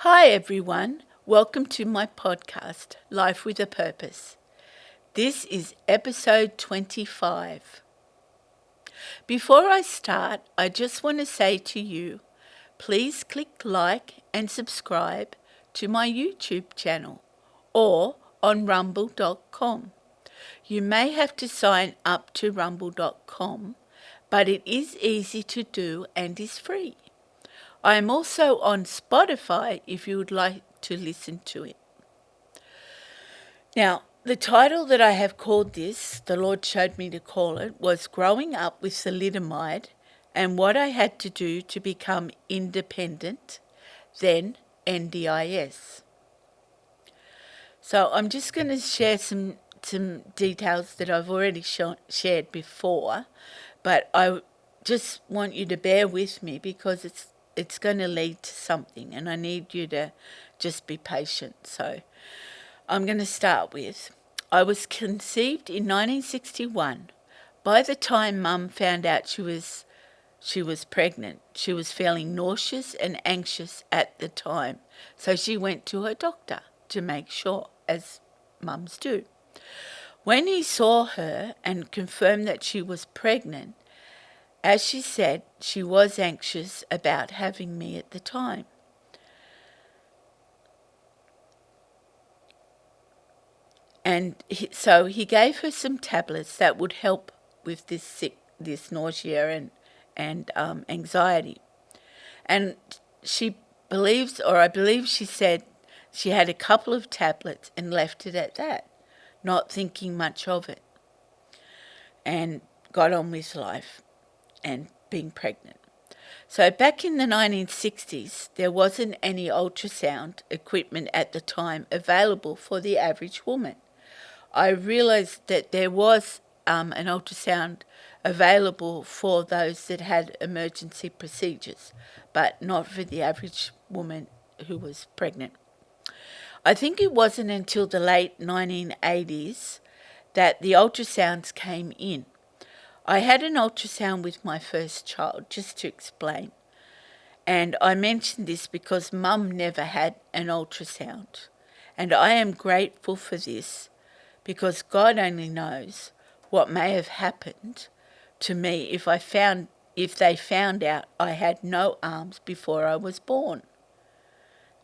Hi everyone, welcome to my podcast, Life with a Purpose. This is episode 25. Before I start, I just want to say to you, please click like and subscribe to my YouTube channel or on rumble.com. You may have to sign up to rumble.com, but it is easy to do and is free. I am also on Spotify if you would like to listen to it. Now, the title that I have called this, the Lord showed me to call it, was Growing Up with Thalidomide and What I Had to Do to Become Independent, then NDIS. So I'm just going to share some details that I've already shared before, but I just want you to bear with me because it's going to lead to something and I need you to just be patient. So I'm going to start with, I was conceived in 1961. By the time Mum found out she was pregnant, she was feeling nauseous and anxious at the time. So she went to her doctor to make sure, as mums do. When he saw her and confirmed that she was pregnant, as she said, she was anxious about having me at the time. And so he gave her some tablets that would help with this nausea and anxiety. And she believes, or I believe she said, she had a couple of tablets and left it at that, not thinking much of it, and got on with life and being pregnant. So back in the 1960s, there wasn't any ultrasound equipment at the time available for the average woman. I realised that there was an ultrasound available for those that had emergency procedures, but not for the average woman who was pregnant. I think it wasn't until the late 1980s that the ultrasounds came in. I had an ultrasound with my first child, just to explain. And I mention this because Mum never had an ultrasound. And I am grateful for this because God only knows what may have happened to me if they found out I had no arms before I was born.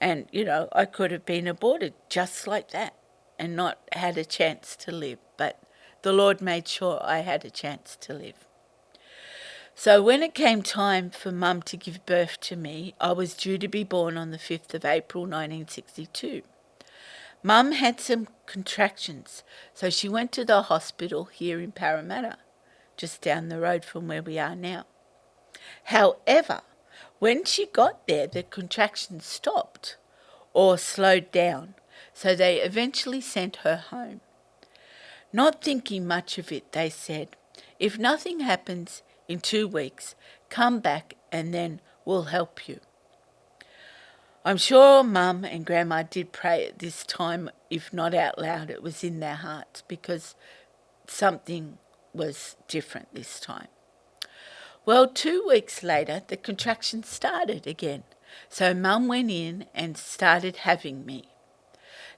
And, I could have been aborted just like that and not had a chance to live. But the Lord made sure I had a chance to live. So when it came time for Mum to give birth to me, I was due to be born on the 5th of April 1962. Mum had some contractions, so she went to the hospital here in Parramatta, just down the road from where we are now. However, when she got there, the contractions stopped or slowed down, so they eventually sent her home. Not thinking much of it, they said, if nothing happens in 2 weeks, come back and then we'll help you. I'm sure Mum and Grandma did pray at this time, if not out loud, it was in their hearts because something was different this time. Well, 2 weeks later, the contractions started again. So Mum went in and started having me.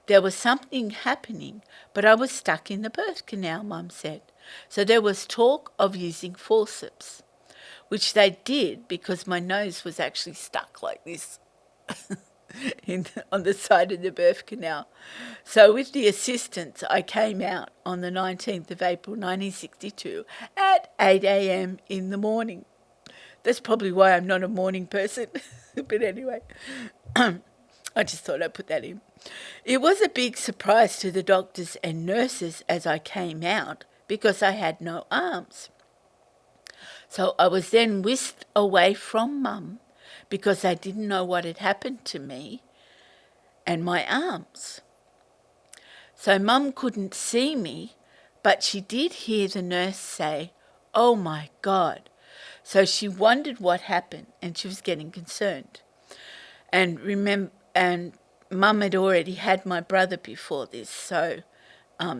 There was something happening, but I was stuck in the birth canal, Mum said. So there was talk of using forceps, which they did because my nose was actually stuck like this on the side of the birth canal. So with the assistance, I came out on the 19th of April 1962 at 8 a.m. in the morning. That's probably why I'm not a morning person. But anyway, I just thought I'd put that in. It was a big surprise to the doctors and nurses as I came out because I had no arms. So I was then whisked away from Mum because they didn't know what had happened to me and my arms. So Mum couldn't see me, but she did hear the nurse say, "Oh my God." So she wondered what happened and she was getting concerned. And Mum had already had my brother before this, so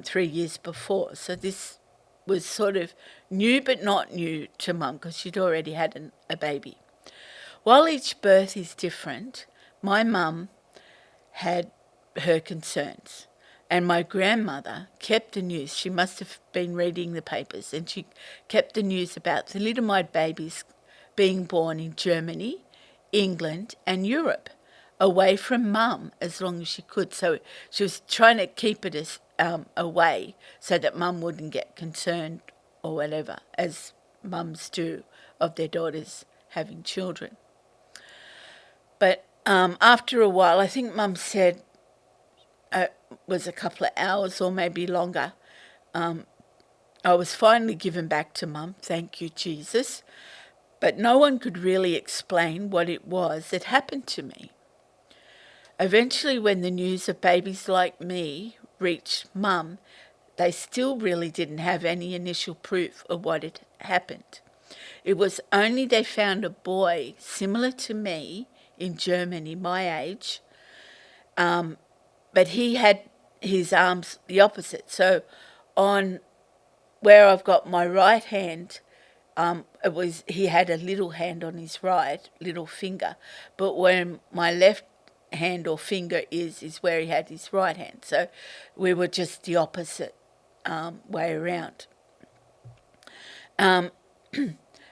3 years before. So this was sort of new but not new to Mum because she'd already had a baby. While each birth is different, my mum had her concerns. And my grandmother kept the news. She must have been reading the papers, and she kept the news about thalidomide babies being born in Germany, England, and Europe, away from mum as long as she could. So she was trying to keep it as away so that mum wouldn't get concerned or whatever, as mums do of their daughters having children. But after a while, I think mum said it was a couple of hours or maybe longer, I was finally given back to mum, thank you, Jesus. But no one could really explain what it was that happened to me. Eventually, when the news of babies like me reached mum, they still really didn't have any initial proof of what had happened. It was only they found a boy similar to me in Germany, my age, but he had his arms the opposite. So on where I've got my right hand, he had a little hand on his right, little finger, but where my left hand or finger is where he had his right hand. So we were just the opposite way around.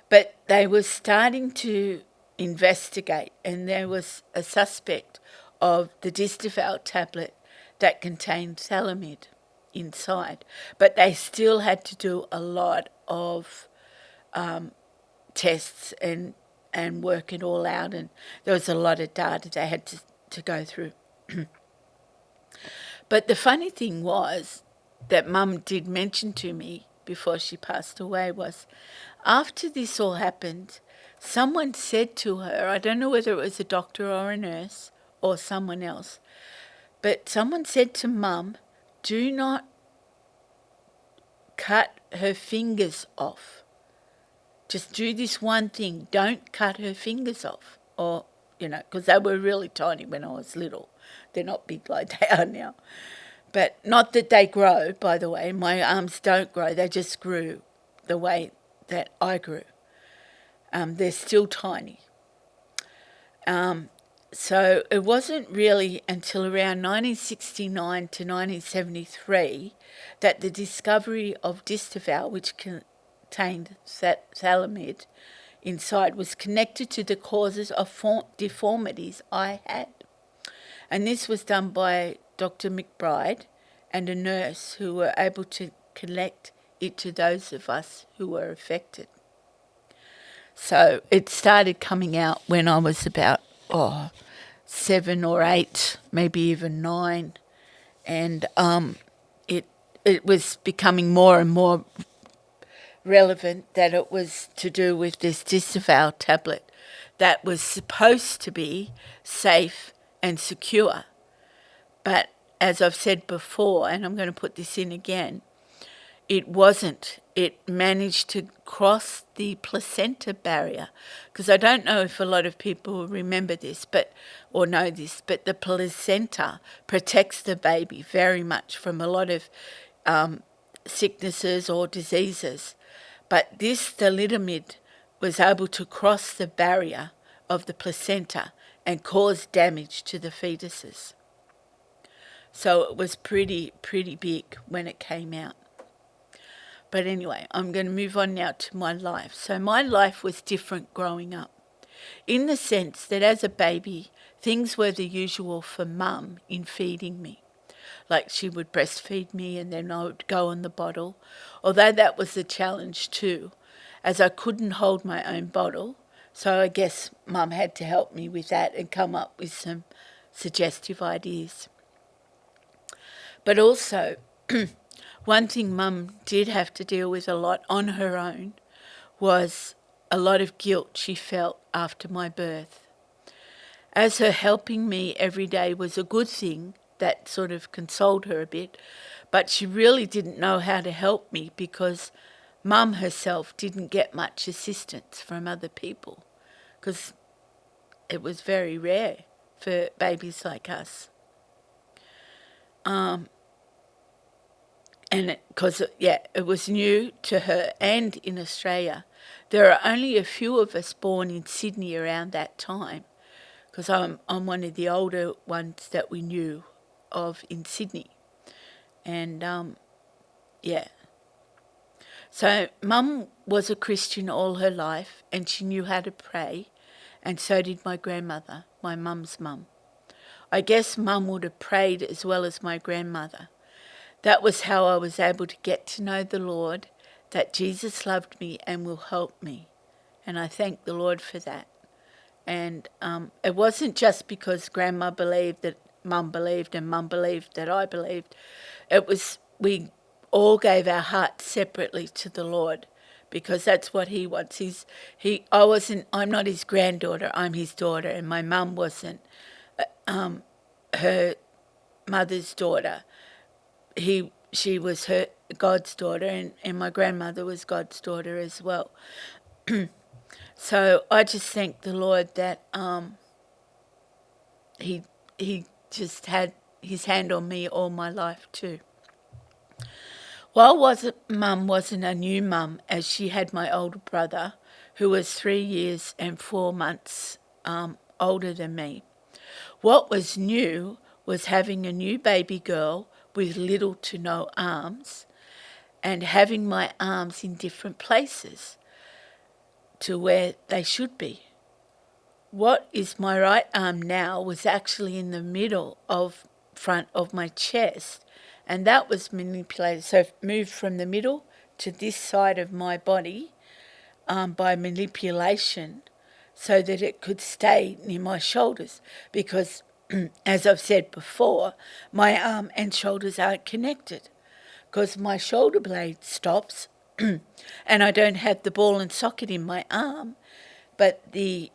But they were starting to investigate, and there was a suspect of the Distaval tablet that contained thalidomide inside. But they still had to do a lot of tests and work it all out, and there was a lot of data they had to go through. But the funny thing was that mum did mention to me before she passed away was after this all happened, someone said to her, I don't know whether it was a doctor or a nurse or someone else, but someone said to mum, do not cut her fingers off. Just do this one thing. Don't cut her fingers off. Or, because they were really tiny when I was little. They're not big like they are now. But not that they grow, by the way. My arms don't grow. They just grew the way that I grew. They're still tiny. So it wasn't really until around 1969 to 1973 that the discovery of Distaval, which contained thalidomide inside, was connected to the causes of deformities I had. And this was done by Dr. McBride and a nurse who were able to connect it to those of us who were affected. So it started coming out when I was about 7 or 8, maybe even 9, and it was becoming more and more relevant that it was to do with this Distaval tablet that was supposed to be safe and secure. But as I've said before, and I'm going to put this in again, it wasn't. It managed to cross the placenta barrier, because I don't know if a lot of people remember this or know this, but the placenta protects the baby very much from a lot of sicknesses or diseases. But this thalidomide was able to cross the barrier of the placenta and cause damage to the fetuses. So it was pretty big when it came out. But anyway, I'm going to move on now to my life. So my life was different growing up, in the sense that as a baby, things were the usual for mum in feeding me. Like she would breastfeed me and then I would go on the bottle, although that was a challenge too, as I couldn't hold my own bottle. So I guess mum had to help me with that and come up with some suggestive ideas. But also, one thing mum did have to deal with a lot on her own was a lot of guilt she felt after my birth. As her helping me every day was a good thing, that sort of consoled her a bit, but she really didn't know how to help me because mum herself didn't get much assistance from other people, because it was very rare for babies like us. And because it was new to her and in Australia. There are only a few of us born in Sydney around that time, because I'm one of the older ones that we knew of in Sydney. And yeah. So Mum was a Christian all her life, and she knew how to pray, and so did my grandmother, my mum's mum. I guess Mum would have prayed as well as my grandmother. That was how I was able to get to know the Lord, that Jesus loved me and will help me. And I thank the Lord for that. And it wasn't just because Grandma believed that Mum believed and Mum believed that I believed. It was, we all gave our hearts separately to the Lord, because that's what he wants. I'm not his granddaughter, I'm his daughter, and my mum wasn't her mother's daughter. She was her God's daughter, and my grandmother was God's daughter as well. So I just thank the Lord that he just had his hand on me all my life too. While Mum wasn't a new mum, as she had my older brother, who was 3 years and 4 months older than me. What was new was having a new baby girl with little to no arms, and having my arms in different places to where they should be. What is my right arm now was actually in the middle of front of my chest, and that was manipulated. So it moved from the middle to this side of my body by manipulation, so that it could stay near my shoulders, because as I've said before, my arm and shoulders aren't connected, because my shoulder blade stops and I don't have the ball and socket in my arm, but the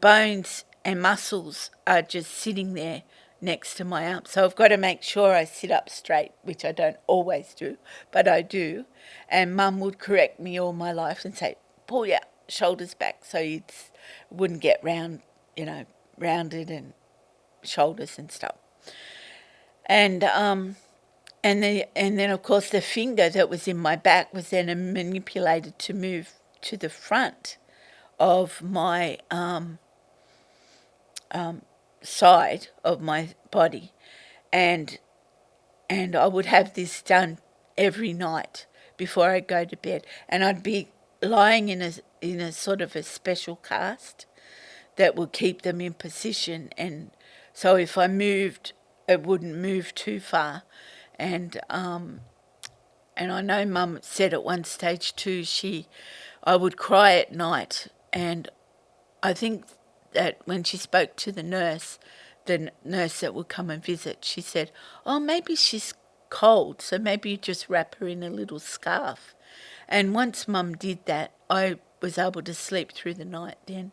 bones and muscles are just sitting there next to my arm. So I've got to make sure I sit up straight, which I don't always do, but I do. And Mum would correct me all my life and say, pull your shoulders back so you wouldn't get rounded and shoulders and stuff. And then of course the finger that was in my back was then manipulated to move to the front of my side of my body, and I would have this done every night before I go to bed, and I'd be lying in a sort of a special cast that would keep them in position, and so if I moved, it wouldn't move too far. And I know Mum said at one stage too, I would cry at night, and I think that when she spoke to the nurse that would come and visit, she said, oh, maybe she's cold, so maybe you just wrap her in a little scarf. And once Mum did that, I was able to sleep through the night then,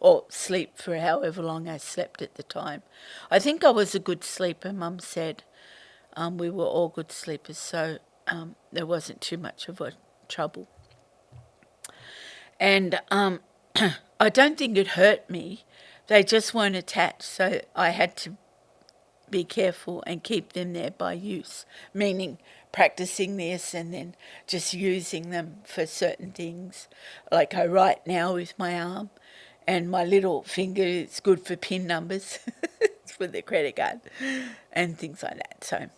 or sleep for however long I slept at the time. I think I was a good sleeper, Mum said. We were all good sleepers, so there wasn't too much of a trouble. And I don't think it hurt me. They just weren't attached, so I had to be careful and keep them there by use, meaning practicing this and then just using them for certain things. Like I write now with my arm, and my little finger is good for PIN numbers for the credit card and things like that. So,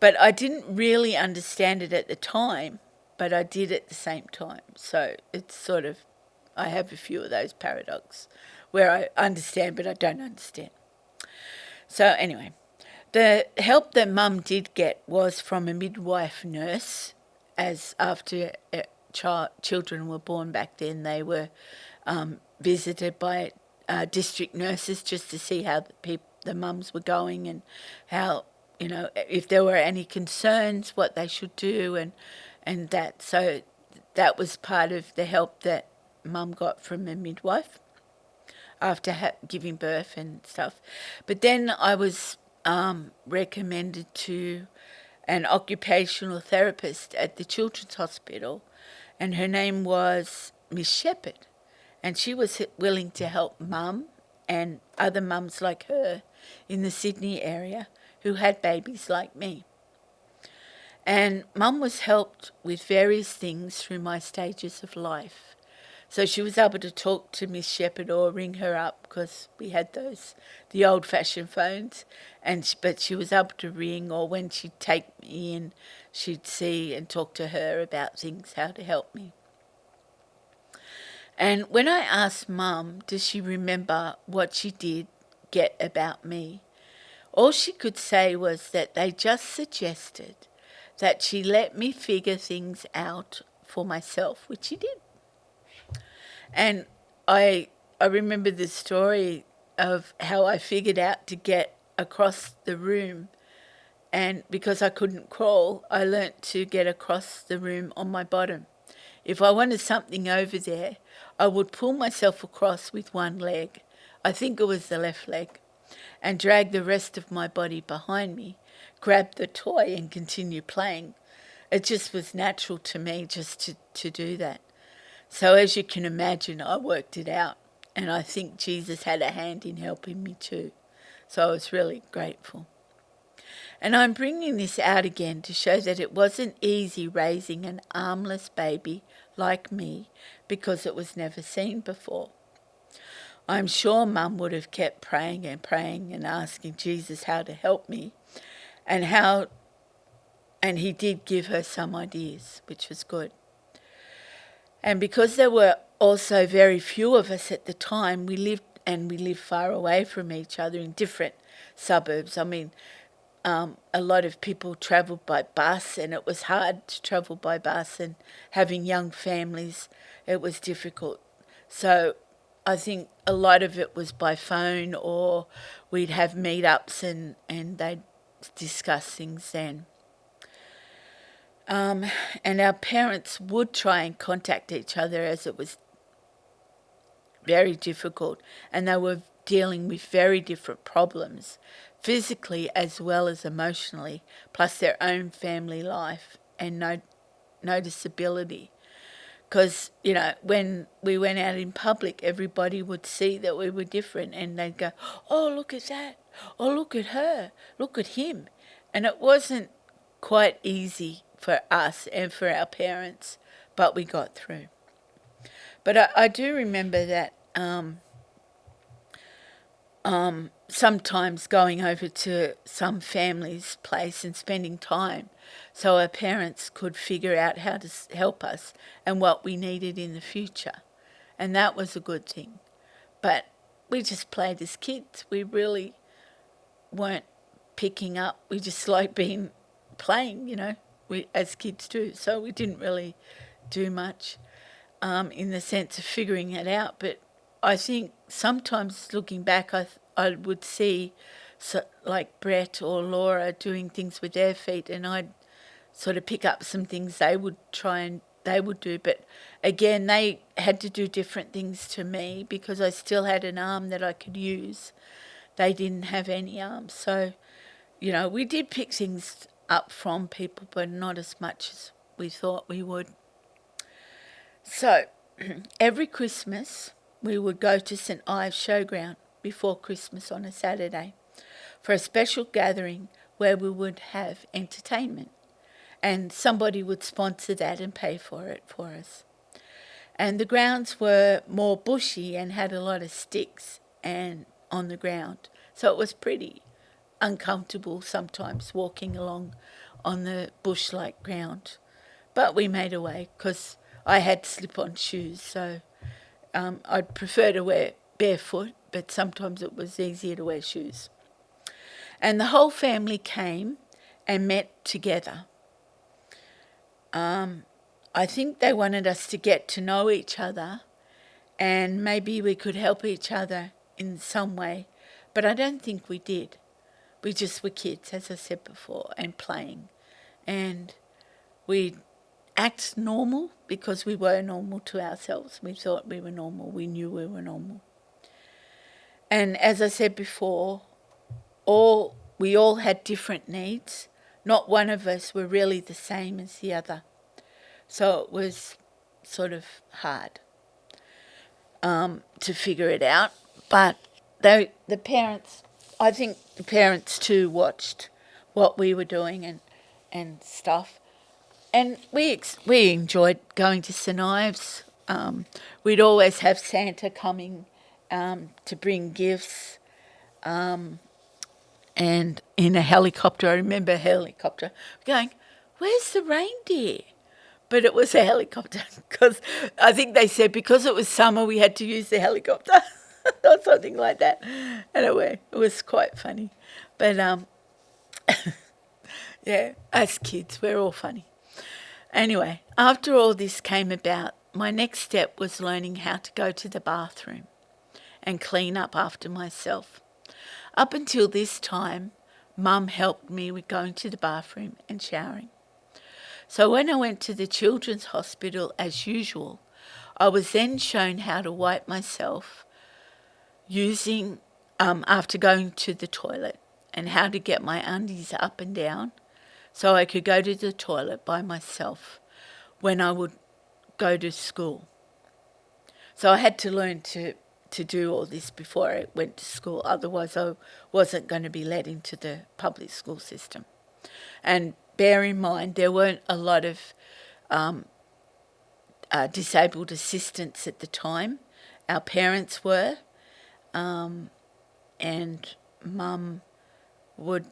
but I didn't really understand it at the time, but I did at the same time. So it's sort of, I have a few of those paradoxes where I understand but I don't understand. So anyway, the help that Mum did get was from a midwife nurse, as after children were born back then, they were visited by district nurses just to see how the mums were going, and how, if there were any concerns, what they should do, and that. So that was part of the help that Mum got from a midwife after giving birth and stuff. But then I was recommended to an occupational therapist at the Children's Hospital, and her name was Miss Shepherd, and she was willing to help Mum and other mums like her in the Sydney area who had babies like me. And Mum was helped with various things through my stages of life. So she was able to talk to Miss Shepherd or ring her up because we had the old-fashioned phones, but she was able to ring, or when she'd take me in, she'd see and talk to her about things, how to help me. And when I asked Mum, does she remember what she did get about me, all she could say was that they just suggested that she let me figure things out for myself, which she did. And I remember the story of how I figured out to get across the room, and because I couldn't crawl, I learnt to get across the room on my bottom. If I wanted something over there, I would pull myself across with one leg, I think it was the left leg, and drag the rest of my body behind me, grab the toy and continue playing. It just was natural to me just to do that. So as you can imagine, I worked it out, and I think Jesus had a hand in helping me too. So I was really grateful. And I'm bringing this out again to show that it wasn't easy raising an armless baby like me because it was never seen before. I'm sure Mum would have kept praying and asking Jesus how to help me, and he did give her some ideas, which was good. And because there were also very few of us at the time, we lived far away from each other in different suburbs. I mean, a lot of people travelled by bus, and it was hard to travel by bus, and having young families, it was difficult. So I think a lot of it was by phone, or we'd have meetups and they'd discuss things then. And our parents would try and contact each other, as it was very difficult, and they were dealing with very different problems, physically as well as emotionally, plus their own family life and noticeability. Because, when we went out in public, everybody would see that we were different, and they'd go, oh, look at that. Oh, look at her. Look at him. And it wasn't quite easy for us and for our parents, but we got through. But I do remember that sometimes going over to some family's place and spending time so our parents could figure out how to help us and what we needed in the future. And that was a good thing. But we just played as kids. We really weren't picking up. We just liked playing, as kids do. So we didn't really do much in the sense of figuring it out. But I think sometimes looking back, I would see like Brett or Laura doing things with their feet, and I'd sort of pick up some things they would do. But again, they had to do different things to me because I still had an arm that I could use. They didn't have any arms. So, we did pick things up from people, but not as much as we thought we would. So every Christmas we would go to St Ives Showground before Christmas on a Saturday for a special gathering where we would have entertainment, and somebody would sponsor that and pay for it for us. And the grounds were more bushy and had a lot of sticks and on the ground, so it was pretty uncomfortable sometimes walking along on the bush-like ground. But we made a way because I had slip-on shoes, so I'd prefer to wear barefoot, but sometimes it was easier to wear shoes. And the whole family came and met together. I think they wanted us to get to know each other, and maybe we could help each other in some way, but I don't think we did. We just were kids, as I said before, and playing. And we act normal because we were normal to ourselves. We thought we were normal. We knew we were normal. And as I said before, we all had different needs. Not one of us were really the same as the other. So it was sort of hard to figure it out. But the parents, I think the parents too watched what we were doing and stuff. And we enjoyed going to St Ives. we'd always have Santa coming to bring gifts, and in a helicopter. I remember a helicopter going, "Where's the reindeer?" But it was a helicopter because I think they said because it was summer we had to use the helicopter or something like that. Anyway, it was quite funny. But yeah, as kids, we're all funny. Anyway, after all this came about, my next step was learning how to go to the bathroom and clean up after myself. Up until this time, Mum helped me with going to the bathroom and showering. So when I went to the children's hospital as usual, I was then shown how to wipe myself using after going to the toilet, and how to get my undies up and down so I could go to the toilet by myself when I would go to school. So I had to learn to do all this before I went to school, otherwise I wasn't going to be let into the public school system. And bear in mind, there weren't a lot of disabled assistants at the time. Our parents were, and Mum would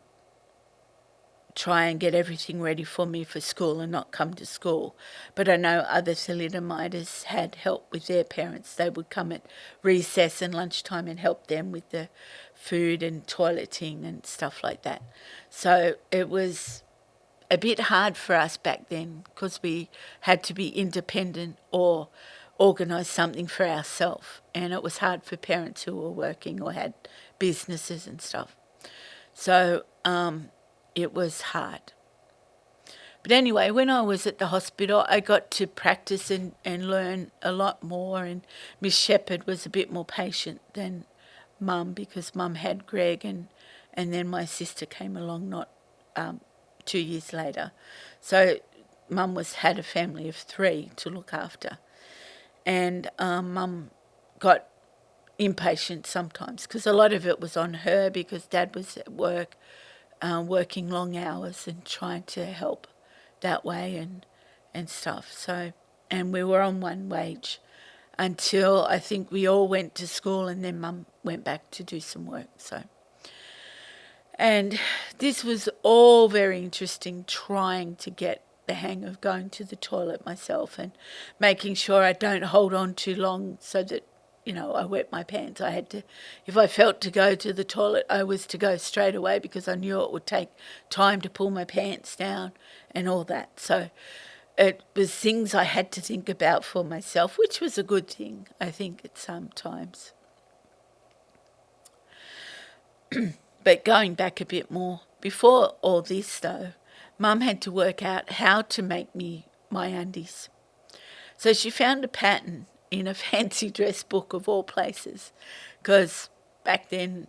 try and get everything ready for me for school and not come to school. But I know other thalidomiders had help with their parents. They would come at recess and lunchtime and help them with the food and toileting and stuff like that. So it was a bit hard for us back then because we had to be independent or organise something for ourselves, and it was hard for parents who were working or had businesses and stuff. So it was hard. But anyway, when I was at the hospital, I got to practice and learn a lot more, and Miss Shepherd was a bit more patient than Mum because Mum had Greg, and then my sister came along not 2 years later. So Mum had a family of 3 to look after. And Mum got impatient sometimes because a lot of it was on her because Dad was at work, working long hours and trying to help that way and stuff. So, and we were on one wage until I think we all went to school, and then Mum went back to do some work. So, and this was all very interesting, trying to get the hang of going to the toilet myself and making sure I don't hold on too long so that, I wet my pants. I had to, if I felt to go to the toilet, I was to go straight away because I knew it would take time to pull my pants down and all that. So it was things I had to think about for myself, which was a good thing, I think, at some times. But going back a bit more, before all this though, Mum had to work out how to make me my undies. So she found a pattern in a fancy dress book of all places, because back then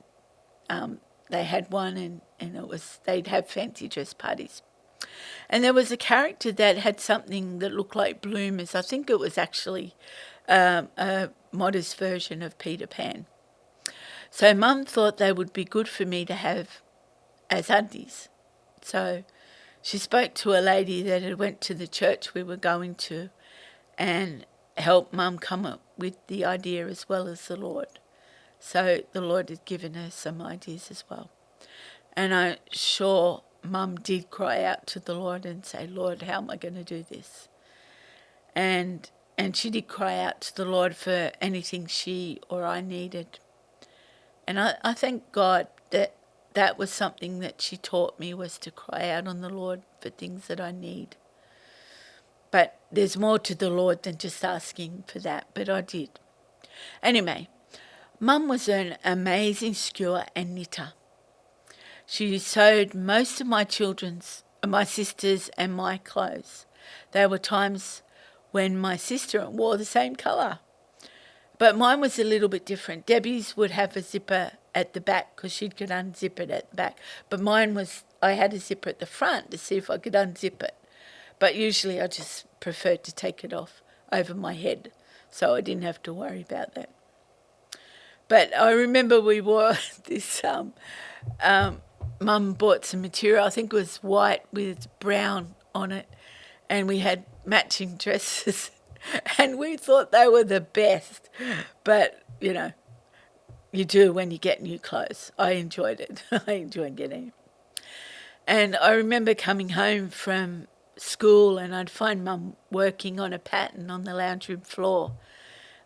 they had one and it was, they'd have fancy dress parties. And there was a character that had something that looked like bloomers. I think it was actually a modest version of Peter Pan. So Mum thought they would be good for me to have as undies. So she spoke to a lady that had went to the church we were going to and helped Mum come up with the idea as well as the Lord. So the Lord had given her some ideas as well. And I'm sure Mum did cry out to the Lord and say, "Lord, how am I going to do this?" And she did cry out to the Lord for anything she or I needed. And I thank God that was something that she taught me, was to cry out on the Lord for things that I need. But there's more to the Lord than just asking for that, but I did. Anyway, Mum was an amazing skewer and knitter. She sewed most of my sisters' and my clothes. There were times when my sister wore the same colour. But mine was a little bit different. Debbie's would have a zipper at the back because she could unzip it at the back. But mine was, I had a zipper at the front to see if I could unzip it. But usually I just preferred to take it off over my head, so I didn't have to worry about that. But I remember we wore this, Mum bought some material, I think it was white with brown on it, and we had matching dresses. And we thought they were the best. But, you do when you get new clothes. I enjoyed it. I enjoyed getting it. And I remember coming home from school and I'd find Mum working on a pattern on the lounge room floor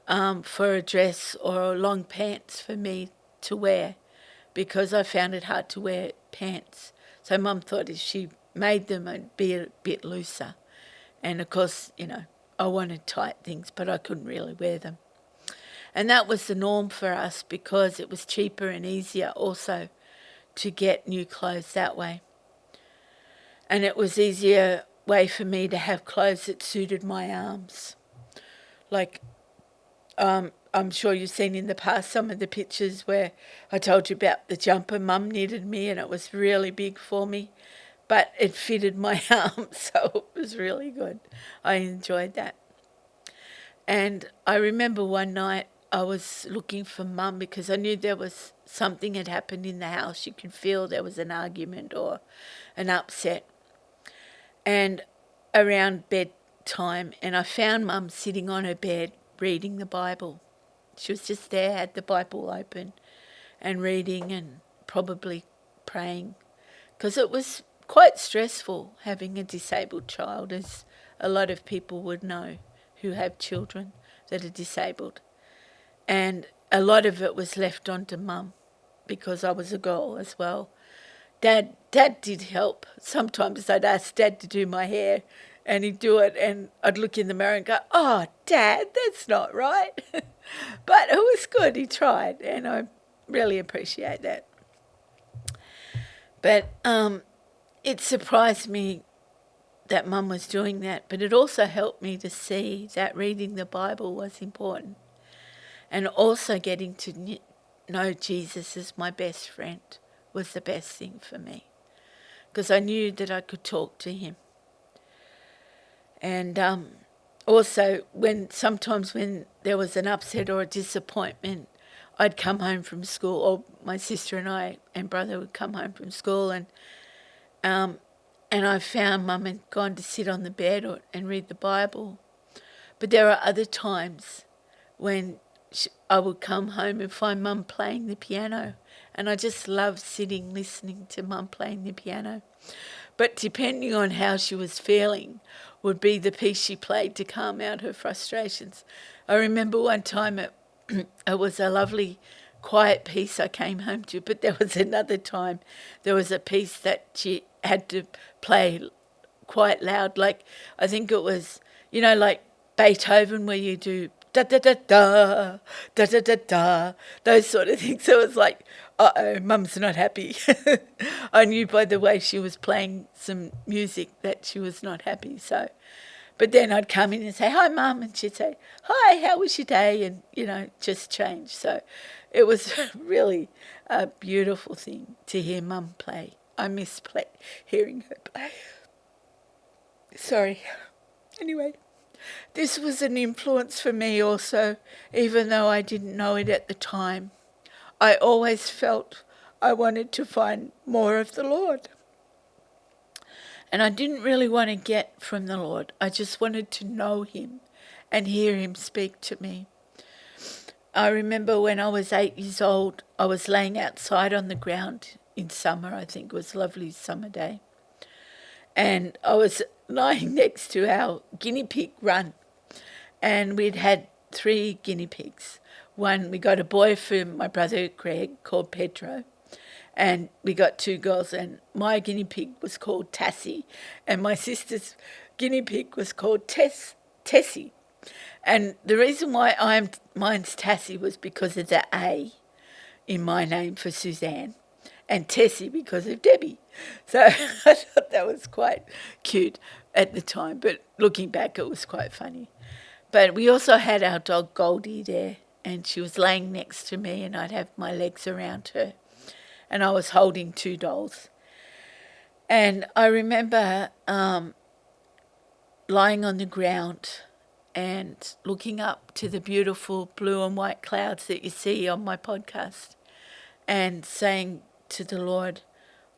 for a dress or long pants for me to wear, because I found it hard to wear pants. So Mum thought if she made them, I'd be a bit looser. And of course, I wanted tight things, but I couldn't really wear them. And that was the norm for us because it was cheaper and easier also to get new clothes that way. And it was easier way for me to have clothes that suited my arms. Like, I'm sure you've seen in the past some of the pictures where I told you about the jumper Mum knitted me, and it was really big for me, but it fitted my arms, so it was really good. I enjoyed that. And I remember one night I was looking for Mum because I knew there was something had happened in the house. You could feel there was an argument or an upset. And around bedtime, and I found Mum sitting on her bed reading the Bible. She was just there, had the Bible open and reading and probably praying, because it was quite stressful having a disabled child, as a lot of people would know who have children that are disabled. And a lot of it was left onto Mum because I was a girl as well. Dad did help. Sometimes I'd ask Dad to do my hair and he'd do it, and I'd look in the mirror and go, "Oh, Dad, that's not right." But it was good. He tried, and I really appreciate that. But it surprised me that Mum was doing that, but it also helped me to see that reading the Bible was important, and also getting to know Jesus as my best friend was the best thing for me, because I knew that I could talk to him. And also sometimes when there was an upset or a disappointment, I'd come home from school, or my sister and I and brother would come home from school, and I found Mum had gone to sit on the bed and read the Bible. But there are other times when I would come home and find Mum playing the piano, and I just loved sitting listening to Mum playing the piano. But depending on how she was feeling would be the piece she played to calm out her frustrations. I remember one time it was a lovely quiet piece I came home to, but there was another time there was a piece that she had to play quite loud, like I think it was, like Beethoven, where you do da da da da da da da da, those sort of things. So it was like, Mum's not happy. I knew by the way she was playing some music that she was not happy. So, but then I'd come in and say, "Hi, Mum," and she'd say, "Hi, how was your day?" And just change. So it was really a beautiful thing to hear Mum play. I miss hearing her play. Sorry. Anyway, this was an influence for me also, even though I didn't know it at the time. I always felt I wanted to find more of the Lord. And I didn't really want to get from the Lord. I just wanted to know him and hear him speak to me. I remember when I was 8 years old, I was laying outside on the ground in summer. I think it was a lovely summer day. And I was lying next to our guinea pig run. And we'd had 3 guinea pigs. One, we got a boy from my brother Greg called Pedro. And we got 2 girls, and my guinea pig was called Tassie, and my sister's guinea pig was called Tessie. And the reason why mine's Tassie was because of the A in my name for Suzanne, and Tessie because of Debbie. So I thought that was quite cute at the time, but looking back it was quite funny. But we also had our dog Goldie there, and she was laying next to me, and I'd have my legs around her. And I was holding 2 dolls. And I remember lying on the ground and looking up to the beautiful blue and white clouds that you see on my podcast and saying to the Lord,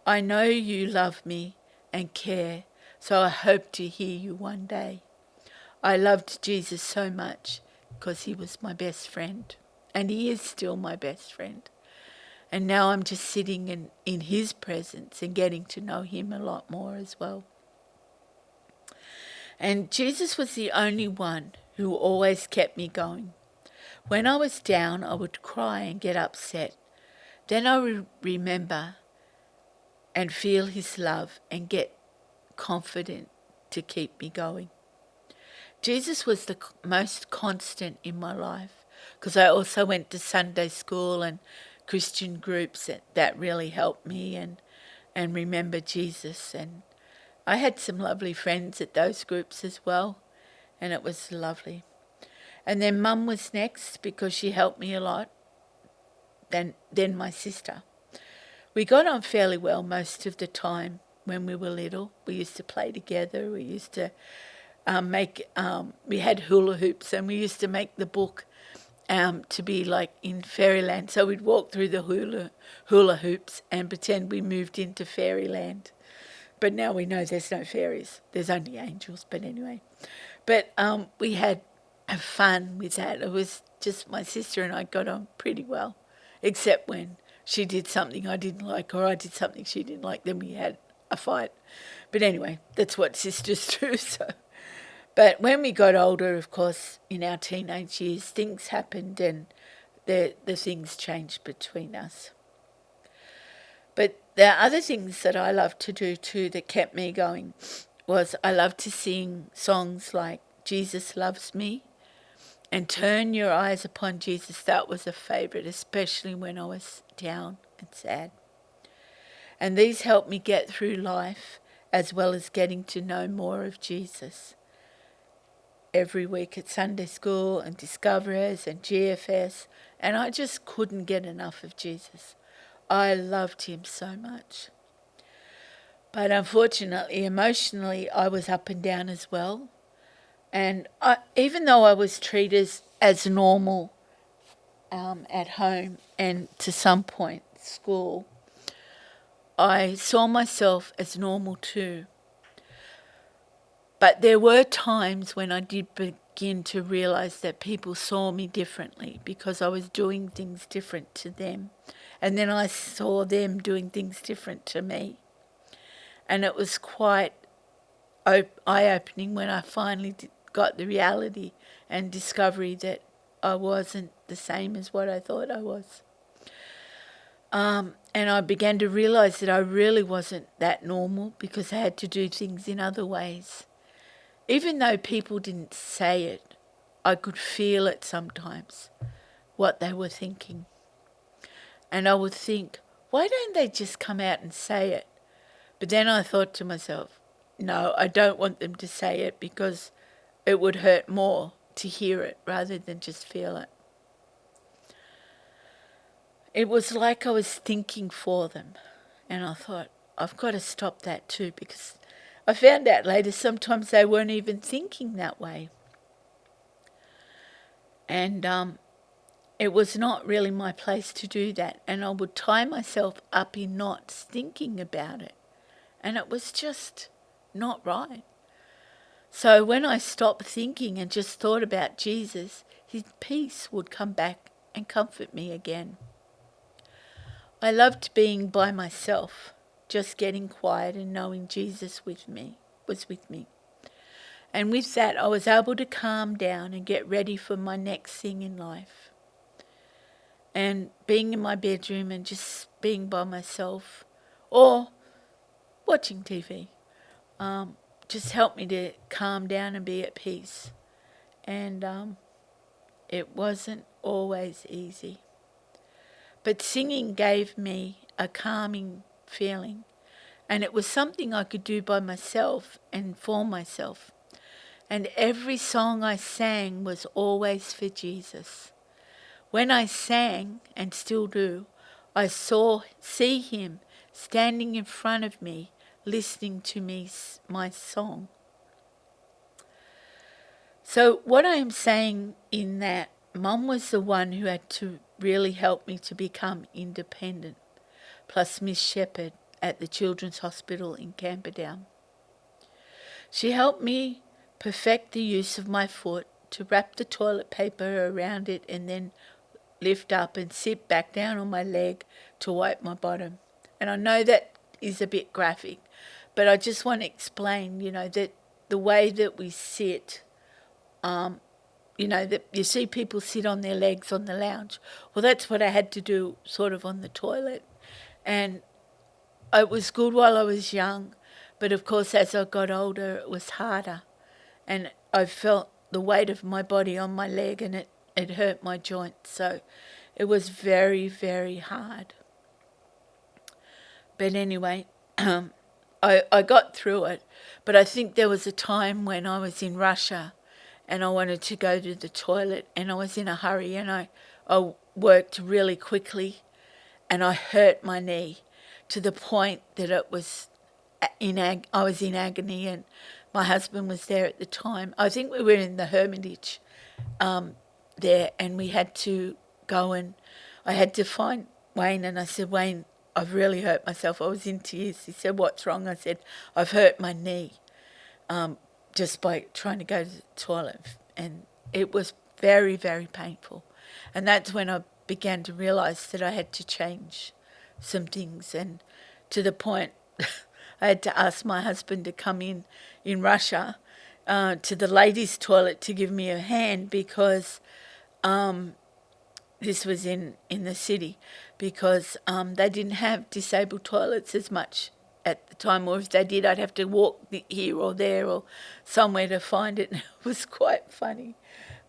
"I know you love me and care, so I hope to hear you one day. I loved Jesus so much because he was my best friend. And he is still my best friend. And now I'm just sitting in his presence and getting to know him a lot more as well. And Jesus was the only one who always kept me going. When I was down, I would cry and get upset. Then I would remember and feel his love and get confident to keep me going. Jesus was the most constant in my life because I also went to Sunday school and Christian groups that really helped me and remember Jesus. And I had some lovely friends at those groups as well, and it was lovely. And then Mum was next because she helped me a lot, then my sister. We got on fairly well most of the time when we were little. We used to play together. We used to we had hula hoops, and we used to make the book to be like in fairyland. So we'd walk through the hula hoops and pretend we moved into fairyland. But now we know there's no fairies. There's only angels. But anyway. But we had fun with that. It was just my sister and I got on pretty well, except when she did something I didn't like or I did something she didn't like. Then we had a fight. But anyway, that's what sisters do. So. But when we got older, of course, in our teenage years, things happened and the things changed between us. But there are other things that I loved to do too that kept me going. Was I loved to sing songs like Jesus Loves Me and Turn Your Eyes Upon Jesus. That was a favourite, especially when I was down and sad. And these helped me get through life as well as getting to know more of Jesus. Every week at Sunday school and Discoverers and GFS, and I just couldn't get enough of Jesus. I loved him so much. But unfortunately, emotionally, I was up and down as well. And even though I was treated as normal at home and to some point school, I saw myself as normal too. But there were times when I did begin to realise that people saw me differently because I was doing things different to them. And then I saw them doing things different to me. And it was quite eye-opening when I finally got the reality and discovery that I wasn't the same as what I thought I was. And I began to realise that I really wasn't that normal because I had to do things in other ways. Even though people didn't say it, I could feel it sometimes, what they were thinking. And I would think, why don't they just come out and say it? But then I thought to myself, no, I don't want them to say it because it would hurt more to hear it rather than just feel it. It was like I was thinking for them. And I thought, I've got to stop that too because I found out later sometimes they weren't even thinking that way. And it was not really my place to do that. And I would tie myself up in knots thinking about it. And it was just not right. So when I stopped thinking and just thought about Jesus, his peace would come back and comfort me again. I loved being by myself, just getting quiet and knowing Jesus was with me. And with that, I was able to calm down and get ready for my next thing in life. And being in my bedroom and just being by myself or watching TV just helped me to calm down and be at peace. And it wasn't always easy. But singing gave me a calming feeling. And it was something I could do by myself and for myself. And every song I sang was always for Jesus. When I sang, and still do, I see him standing in front of me, listening to my song. So what I am saying in that, Mum was the one who had to really help me to become independent, plus Miss Shepherd at the Children's Hospital in Camperdown. She helped me perfect the use of my foot, to wrap the toilet paper around it and then lift up and sit back down on my leg to wipe my bottom. And I know that is a bit graphic, but I just want to explain, that the way that we sit, that you see people sit on their legs on the lounge. Well, that's what I had to do sort of on the toilet. And it was good while I was young, but of course as I got older it was harder. And I felt the weight of my body on my leg and it hurt my joints. So it was very, very hard. But anyway, I got through it. But I think there was a time when I was in Russia and I wanted to go to the toilet and I was in a hurry and I worked really quickly and I hurt my knee to the point that it was I was in agony, and my husband was there at the time. I think we were in the Hermitage there, and we had to go and I had to find Wayne, and I said, Wayne, I've really hurt myself. I was in tears. He said, what's wrong? I said, I've hurt my knee just by trying to go to the toilet. And it was very, very painful. And that's when I began to realise that I had to change some things, and to the point I had to ask my husband to come in Russia to the ladies' toilet to give me a hand, because this was in the city, because they didn't have disabled toilets as much at the time, or if they did, I'd have to walk here or there or somewhere to find it. And it was quite funny.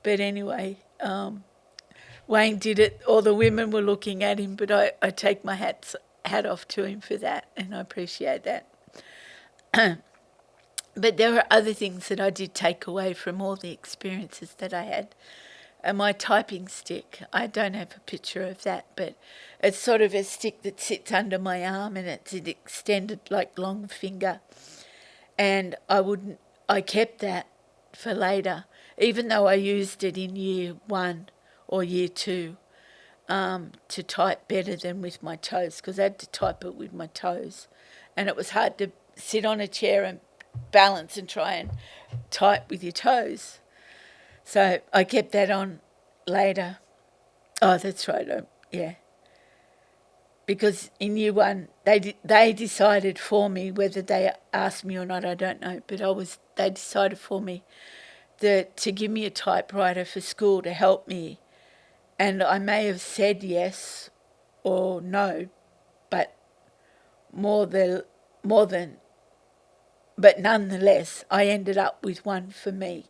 But anyway, Wayne did it. All the women were looking at him, but I take my hat off to him for that, and I appreciate that. But there were other things that I did take away from all the experiences that I had. And my typing stick, I don't have a picture of that, but it's sort of a stick that sits under my arm, and it's an extended, like, long finger. And I kept that for later, even though I used it in year 1 or year 2 to type better than with my toes, because I had to type it with my toes. And it was hard to sit on a chair and balance and try and type with your toes. So I kept that on later. Oh, that's right. Yeah. Because in year 1, they decided for me, whether they asked me or not, I don't know. But they decided for me to give me a typewriter for school to help me. And I may have said yes or no, but but nonetheless, I ended up with one for me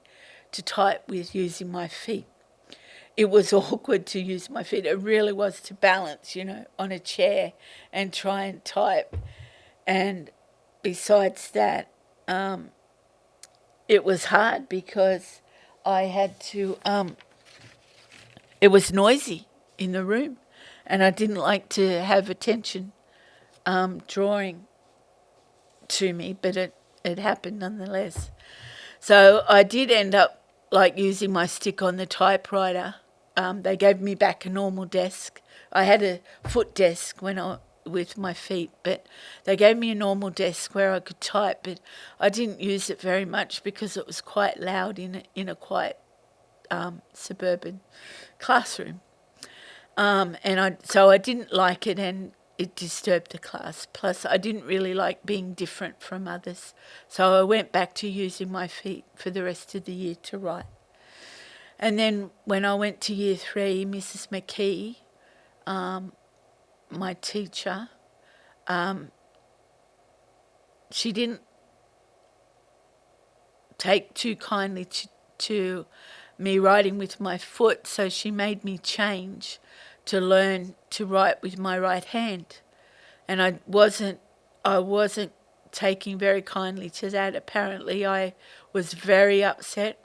to type with using my feet. It was awkward to use my feet. It really was, to balance, on a chair and try and type. And besides that, it was hard because I had to, it was noisy in the room, and I didn't like to have attention drawing to me, but it happened nonetheless. So I did end up using my stick on the typewriter. They gave me back a normal desk. I had a foot desk with my feet, but they gave me a normal desk where I could type, but I didn't use it very much because it was quite loud in a quite suburban classroom. So I didn't like it, and it disturbed the class. Plus, I didn't really like being different from others. So I went back to using my feet for the rest of the year to write. And then when I went to year 3, Mrs. McKee, my teacher, she didn't take too kindly to me writing with my foot, so she made me change to learn to write with my right hand. And I wasn't taking very kindly to that. Apparently I was very upset.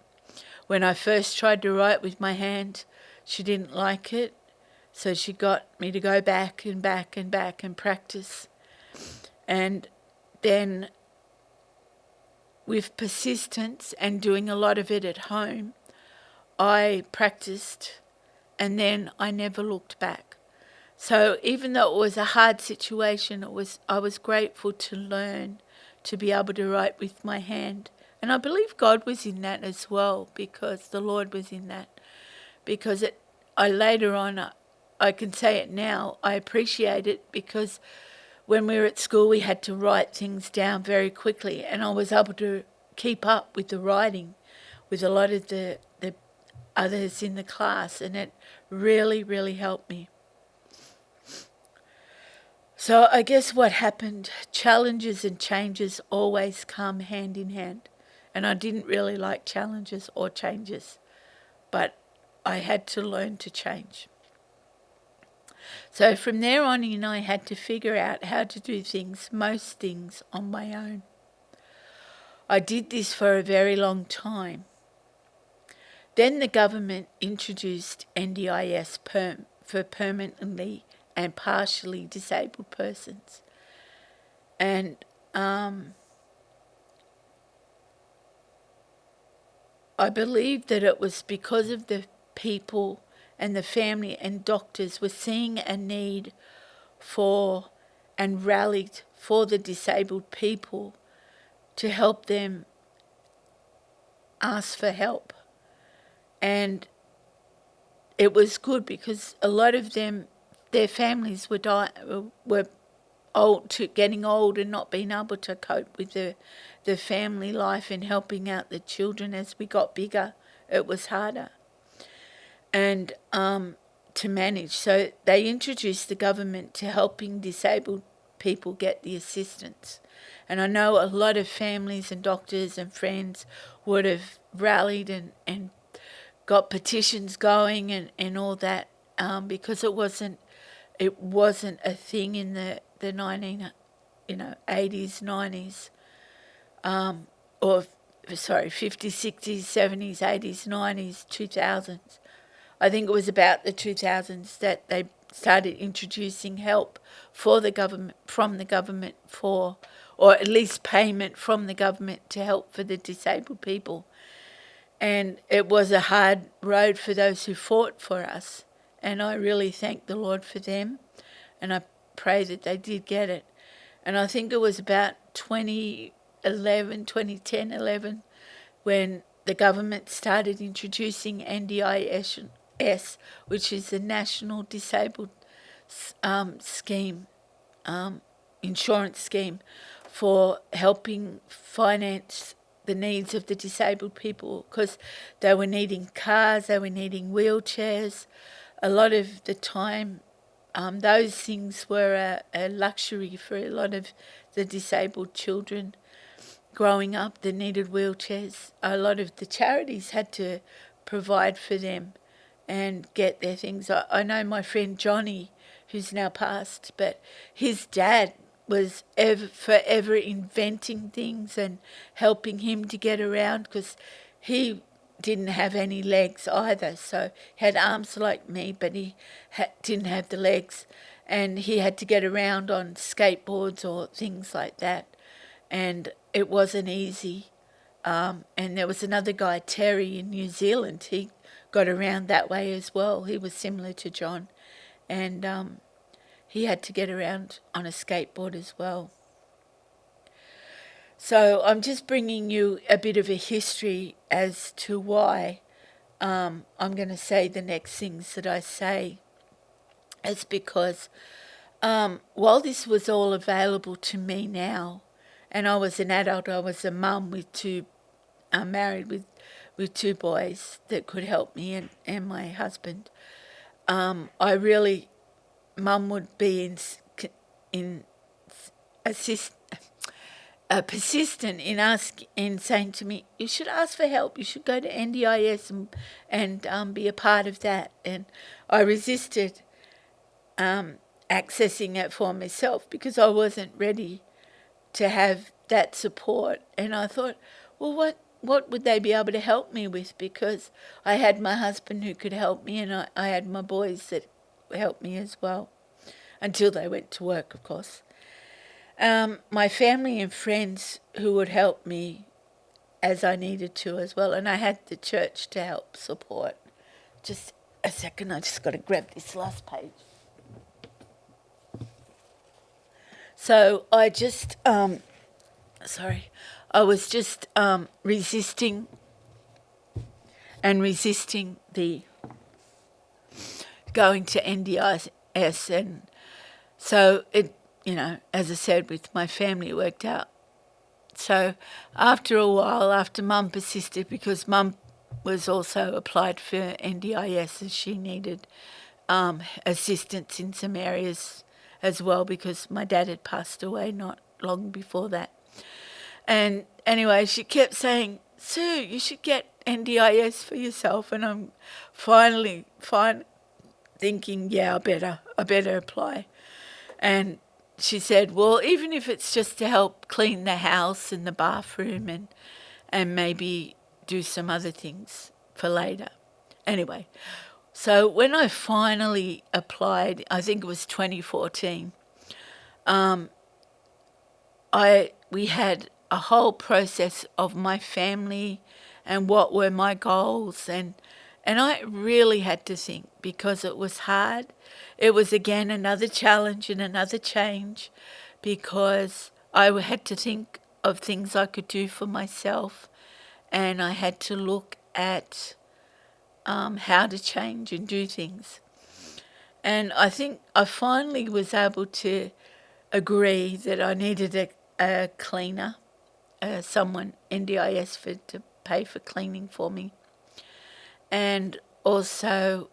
When I first tried to write with my hand, she didn't like it, so she got me to go back and back and back and practice. And then with persistence and doing a lot of it at home, I practiced, and then I never looked back. So even though it was a hard situation, I was grateful to learn to be able to write with my hand And I believe God was in that as well, because the Lord was in that. Because later on, I can say it now, I appreciate it, because when we were at school we had to write things down very quickly, and I was able to keep up with the writing with a lot of the others in the class, and it really, really helped me. So I guess what happened, challenges and changes always come hand in hand. And I didn't really like challenges or changes, but I had to learn to change. So from there on in, I had to figure out how to do most things on my own. I did this for a very long time. Then the government introduced NDIS for permanently and partially disabled persons. And I believe that it was because of the people and the family and doctors were seeing a need for and rallied for the disabled people to help them ask for help. And it was good because a lot of them, their families were getting old and not being able to cope with the family life and helping out the children as we got bigger. It was harder and to manage. So they introduced the government to helping disabled people get the assistance. And I know a lot of families and doctors and friends would have rallied and got petitions going and all that, because it wasn't a thing in the 80s, 90s, or 50s, 60s, 70s, 80s, 90s, 2000s. I think it was about the 2000s that they started introducing help from the government or at least payment from the government to help for the disabled people. And it was a hard road for those who fought for us. And I really thank the Lord for them. And I pray that they did get it. And I think it was about 2010, 11, when the government started introducing NDIS, which is the National Disabled Scheme, insurance scheme for helping finance the needs of the disabled people, because they were needing cars, they were needing wheelchairs. A lot of the time, those things were a luxury for a lot of the disabled children growing up that needed wheelchairs. A lot of the charities had to provide for them and get their things. I know my friend Johnny, who's now passed, but his dad was forever inventing things and helping him to get around, because he didn't have any legs either. So he had arms like me, but he didn't have the legs, and he had to get around on skateboards or things like that, and it wasn't easy. And there was another guy, Terry, in New Zealand. He got around that way as well. He was similar to John, and he had to get around on a skateboard as well. So I'm just bringing you a bit of a history as to why I'm going to say the next things that I say. It's because while this was all available to me now, and I was an adult, I was a mum with married with two boys that could help me and my husband, Mum would be persistent in saying to me, you should ask for help, you should go to NDIS and be a part of that. And I resisted accessing it for myself because I wasn't ready to have that support. And I thought, well, what would they be able to help me with? Because I had my husband who could help me, and I had my boys that helped me as well, until they went to work, of course. My family and friends who would help me as I needed to as well, and I had the church to help support. Just a second, I just got to grab this last page. So I just I was just resisting the going to NDIS, and so it, as I said, with my family, it worked out. So after a while, after Mum persisted, because Mum was also applied for NDIS as she needed assistance in some areas as well, because my dad had passed away not long before that. And anyway, she kept saying, Sue, you should get NDIS for yourself. And I'm finally thinking, yeah, I better apply. And she said, well, even if it's just to help clean the house and the bathroom and maybe do some other things for later. Anyway, so when I finally applied, I think it was 2014, we had a whole process of my family and what were my goals, and I really had to think, because it was hard. It was again another challenge and another change, because I had to think of things I could do for myself, and I had to look at how to change and do things. And I think I finally was able to agree that I needed a cleaner, someone, NDIS, to pay for cleaning for me. And also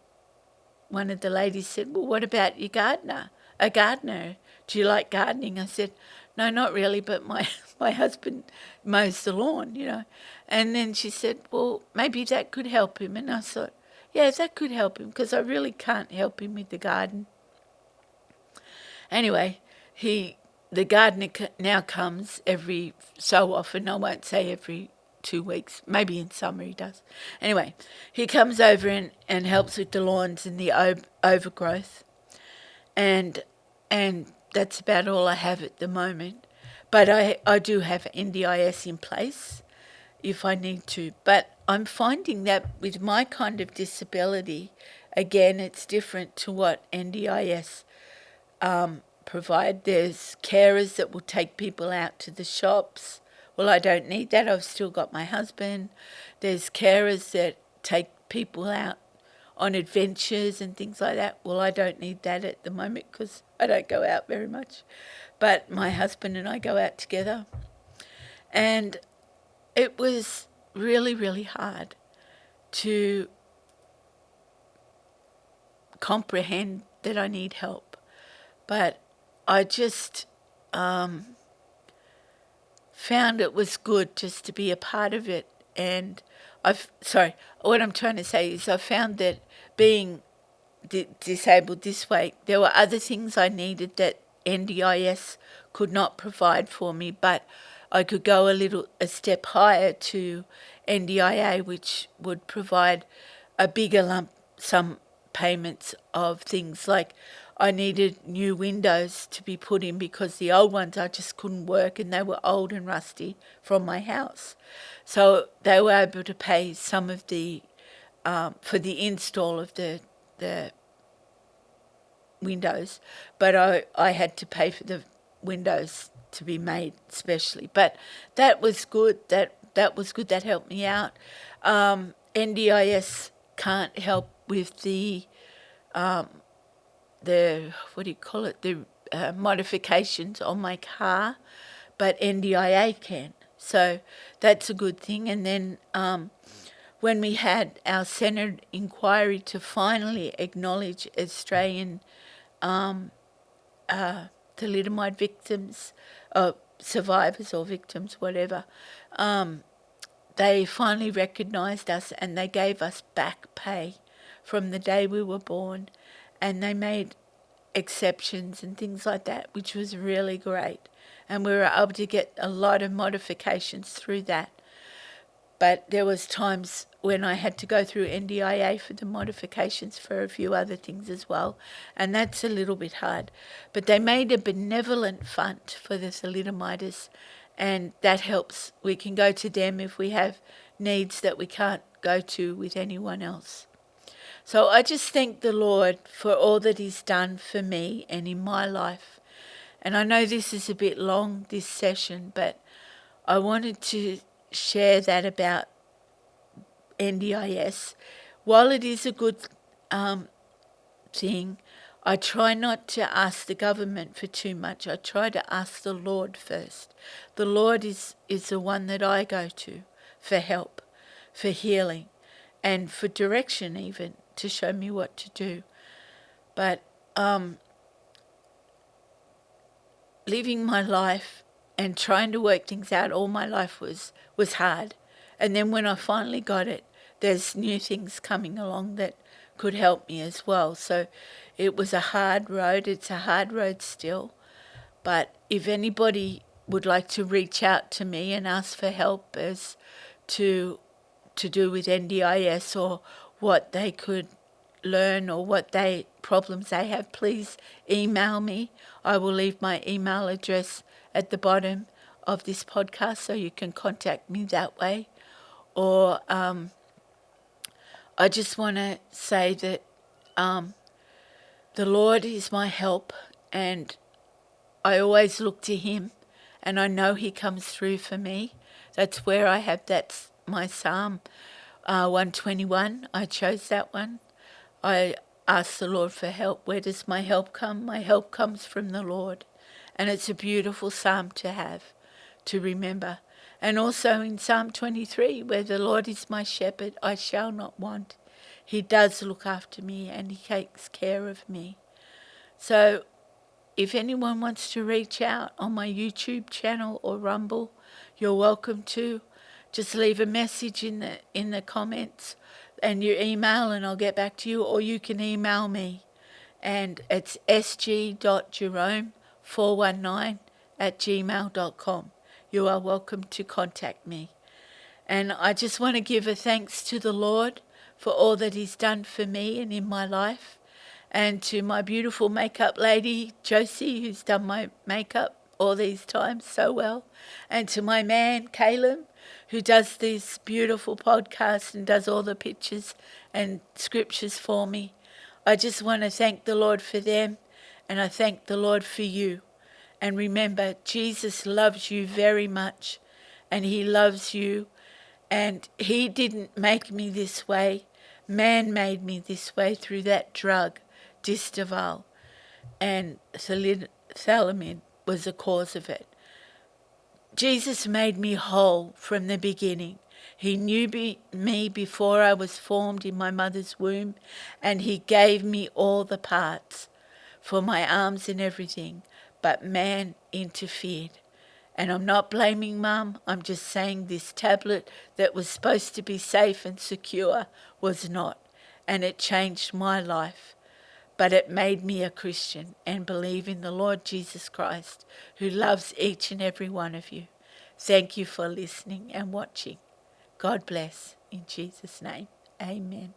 one of the ladies said, well, what about your gardener? A gardener. Do you like gardening? I said, no, not really, but my husband mows the lawn. And then she said, well, maybe that could help him. And I thought, yeah, that could help him, because I really can't help him with the garden. Anyway, the gardener now comes every so often. I won't say every 2 weeks. Maybe in summer he does. Anyway, he comes over and helps with the lawns and the overgrowth. And that's about all I have at the moment. But I do have NDIS in place if I need to. But I'm finding that with my kind of disability, again, it's different to what NDIS provide. There's carers that will take people out to the shops. Well, I don't need that. I've still got my husband. There's carers that take people out on adventures and things like that. Well, I don't need that at the moment, because I don't go out very much. But my husband and I go out together. And it was really, really hard to comprehend that I need help. But I just found it was good just to be a part of it. And what I'm trying to say is I found that being disabled this way, there were other things I needed that NDIS could not provide for me, but I could go a step higher to NDIA, which would provide a bigger lump sum payments of things like I needed new windows to be put in, because the old ones I just couldn't work, and they were old and rusty from my house. So they were able to pay some of the for the install of the windows, but I had to pay for the windows to be made specially. But that was good. That was good. That helped me out. NDIS can't help with the what do you call it? The modifications on my car, but NDIA can. So that's a good thing. And then when we had our Senate inquiry to finally acknowledge Australian thalidomide victims, survivors or victims, whatever, they finally recognised us, and they gave us back pay from the day we were born, and they made exceptions and things like that, which was really great. And we were able to get a lot of modifications through that. But there was times when I had to go through NDIA for the modifications for a few other things as well, and that's a little bit hard. But they made a benevolent fund for the thalidomides, and that helps. We can go to them if we have needs that we can't go to with anyone else. So I just thank the Lord for all that He's done for me and in my life. And I know this is a bit long, this session, but I wanted to share that about NDIS. While it is a good thing, I try not to ask the government for too much. I try to ask the Lord first. The Lord is the one that I go to for help, for healing, and for direction even, to show me what to do. But living my life and trying to work things out all my life was hard. And then when I finally got it, there's new things coming along that could help me as well. So it was a hard road. It's a hard road still. But if anybody would like to reach out to me and ask for help as to do with NDIS, or what they could learn, or what problems they have, please email me. I will leave my email address at the bottom of this podcast so you can contact me that way. Or I just want to say that the Lord is my help, and I always look to him, and I know he comes through for me. That's where I have my Psalm 121. I chose that one. I ask the Lord for help. Where does my help come? My help comes from the Lord. And it's a beautiful psalm to have, to remember. And also in Psalm 23, where the Lord is my shepherd, I shall not want. He does look after me and he takes care of me. So if anyone wants to reach out on my YouTube channel or Rumble, you're welcome to. Just leave a message in the comments and your email, and I'll get back to you. Or you can email me, and it's sg.jerome419@gmail.com. You are welcome to contact me. And I just want to give a thanks to the Lord for all that he's done for me and in my life, and to my beautiful makeup lady, Josie, who's done my makeup all these times so well, and to my man, Kaylem, who does this beautiful podcast and does all the pictures and scriptures for me. I just want to thank the Lord for them, and I thank the Lord for you. And remember, Jesus loves you very much, and he loves you, and he didn't make me this way. Man made me this way through that drug, Distaval, and Thalidomide was the cause of it. Jesus made me whole from the beginning. He knew me before I was formed in my mother's womb, and he gave me all the parts for my arms and everything, but man interfered. And I'm not blaming Mum, I'm just saying this tablet that was supposed to be safe and secure was not, and it changed my life. But it made me a Christian and believe in the Lord Jesus Christ, who loves each and every one of you. Thank you for listening and watching. God bless. In Jesus' name, amen.